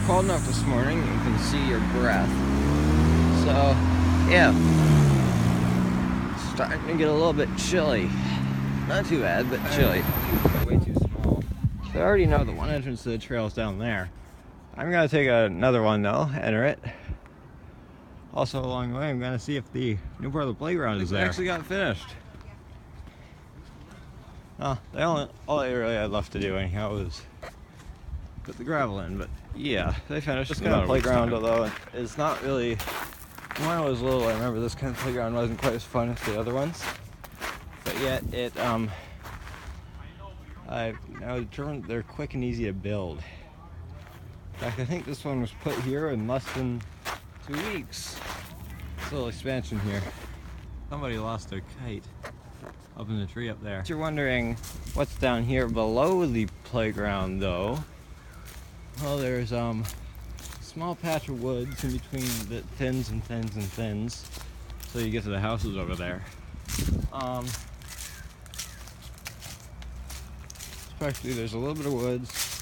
cold enough this morning you can see your breath. So, yeah. It's starting to get a little bit chilly. Not too bad, but chilly. Way too small. So I already know the one entrance to the trail is down there. I'm going to take another one though, enter it. Also along the way, I'm going to see if the new part of the playground is there. It actually got finished. All they really had left to do anyhow was put the gravel in, but yeah, they finished. This kind of playground, although it's not really, when I was little, I remember this kind of playground wasn't quite as fun as the other ones, but yet it, I've now determined they're quick and easy to build. In fact, I think this one was put here in less than 2 weeks. This little expansion here. Somebody lost their kite up in the tree up there. If you're wondering what's down here below the playground though, well, there's a small patch of woods in between that thins and thins and thins, so you get to the houses over there. Especially there's a little bit of woods,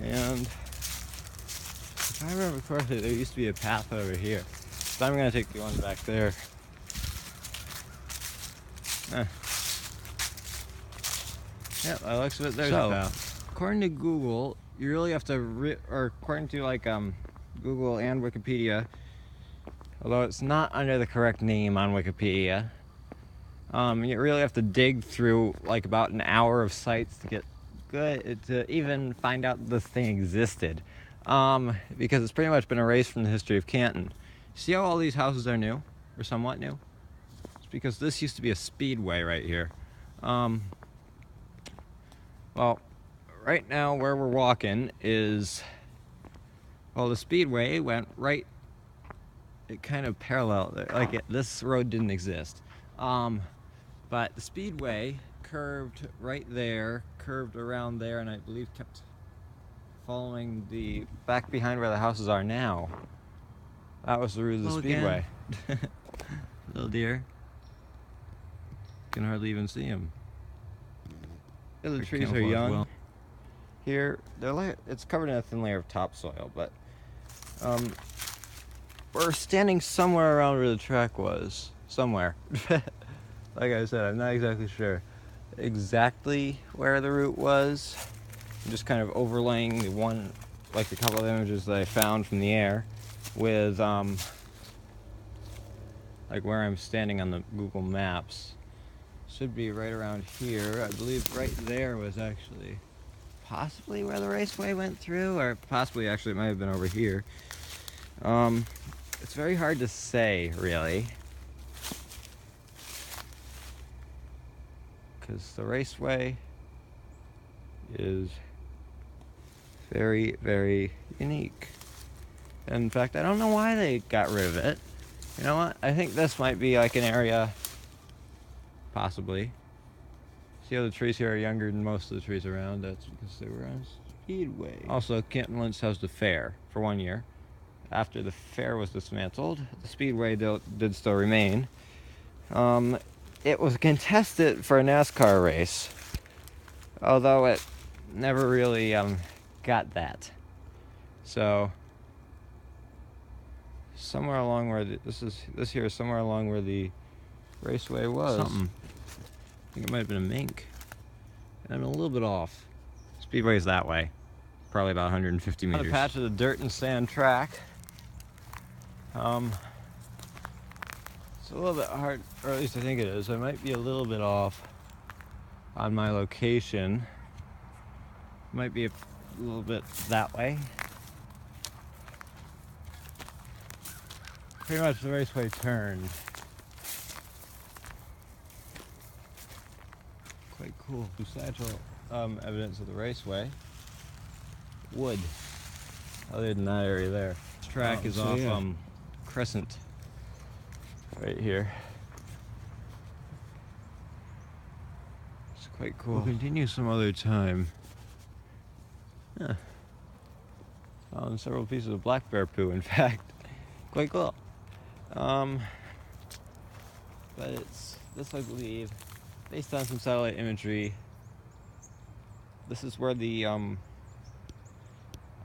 and if I remember correctly, there used to be a path over here. So I'm gonna take the one back there. Yeah, by the looks of it, there's a path. According to Google, you really have to, or according to like Google and Wikipedia, although it's not under the correct name on Wikipedia, you really have to dig through like about an hour of sites to get good, to even find out this thing existed. Because it's pretty much been erased from the history of Canton. See how all these houses are new, or somewhat new? It's because this used to be a speedway right here. Well, right now where we're walking is, well, the speedway went right, it kind of parallel, like this road didn't exist. But the speedway curved right there, curved around there, and I believe kept following the back behind where the houses are now. That was the route of the speedway. Little deer. Can hardly even see him. The trees are young. Well. Here, it's covered in a thin layer of topsoil, but we're standing somewhere around where the track was. Somewhere. Like I said, I'm not exactly sure exactly where the route was. I'm just kind of overlaying the one, like a couple of images that I found from the air with like where I'm standing on the Google Maps. Should be right around here. I believe right there was actually possibly where the raceway went through, or possibly actually it might have been over here. It's very hard to say, really, because the raceway is very, very unique. In fact, I don't know why they got rid of it. You know what? I think this might be like an area, possibly. See how the trees here are younger than most of the trees around? That's because they were on speedway. Also, Canton Lynch has the fair for 1 year. After the fair was dismantled, the speedway did still remain. It was contested for a NASCAR race, although it never really got that. So somewhere along where this here is somewhere along where the raceway was. Something. I think it might have been a mink. And I'm a little bit off. Speedway is that way, probably about 150 meters. A patch of the dirt and sand track. It's a little bit hard, or at least I think it is. I might be a little bit off on my location. Might be a little bit that way. Pretty much the raceway turned. Quite cool. Substantial evidence of the raceway. Wood. Other than that area there. This track is off Crescent. Right here. It's quite cool. We'll continue some other time. Huh. Found several pieces of black bear poo, in fact. Quite cool. But this, I believe, based on some satellite imagery, this is where the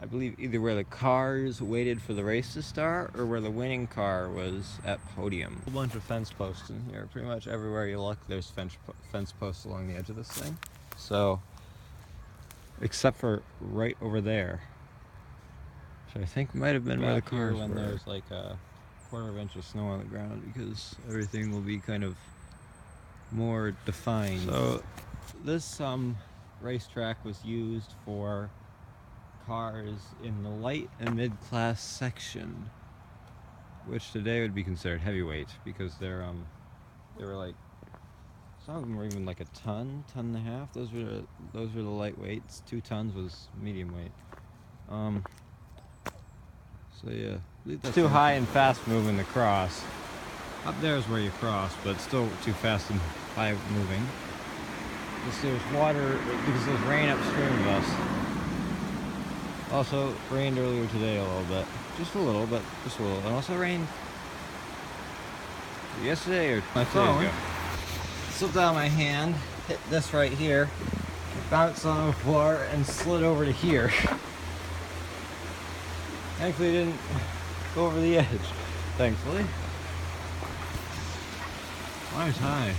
I believe either where the cars waited for the race to start or where the winning car was at podium. A bunch of fence posts in here. Pretty much everywhere you look, there's fence posts along the edge of this thing. So, except for right over there, which I think might have been where the cars were. When there's like a quarter of an inch of snow on the ground, because everything will be kind of more defined. So, this racetrack was used for cars in the light and mid-class section, which today would be considered heavyweight, because they were like, some of them were even like a ton and a half. Those were the lightweights. 2 tons was medium weight. So yeah, that's too high and fast moving to cross. Up there is where you cross, but still too fast and high moving. There's water because there's rain upstream of us. Also rained earlier today a little bit. Just a little, but just a little. And also rained yesterday or 2 days ago. Slipped out of my hand, hit this right here, bounced on the floor, and slid over to here. Thankfully it didn't go over the edge. Thankfully. Water's high.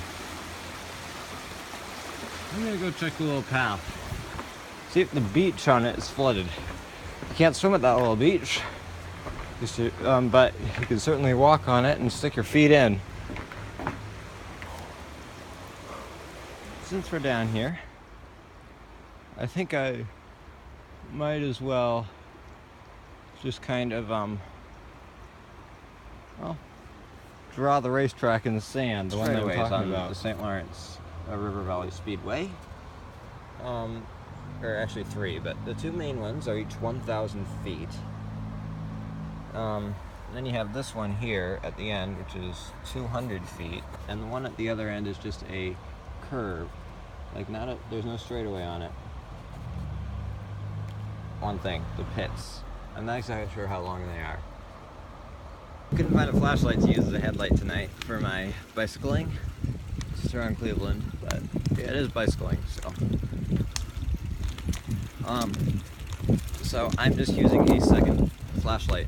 I'm gonna go check the little path. See if the beach on it is flooded. You can't swim at that little beach, but you can certainly walk on it and stick your feet in. Since we're down here, I think I might as well just kind of, well, draw the racetrack in the sand, the one that I'm talking about. The St. Lawrence River Valley Speedway. Or actually 3, but the 2 main ones are each 1,000 feet. Then you have this one here at the end, which is 200 feet, and the one at the other end is just a curve. Like there's no straightaway on it. One thing, the pits. I'm not exactly sure how long they are. Couldn't find a flashlight to use as a headlight tonight for my bicycling. Just around Cleveland, but yeah, it is bicycling, so. So I'm just using a second flashlight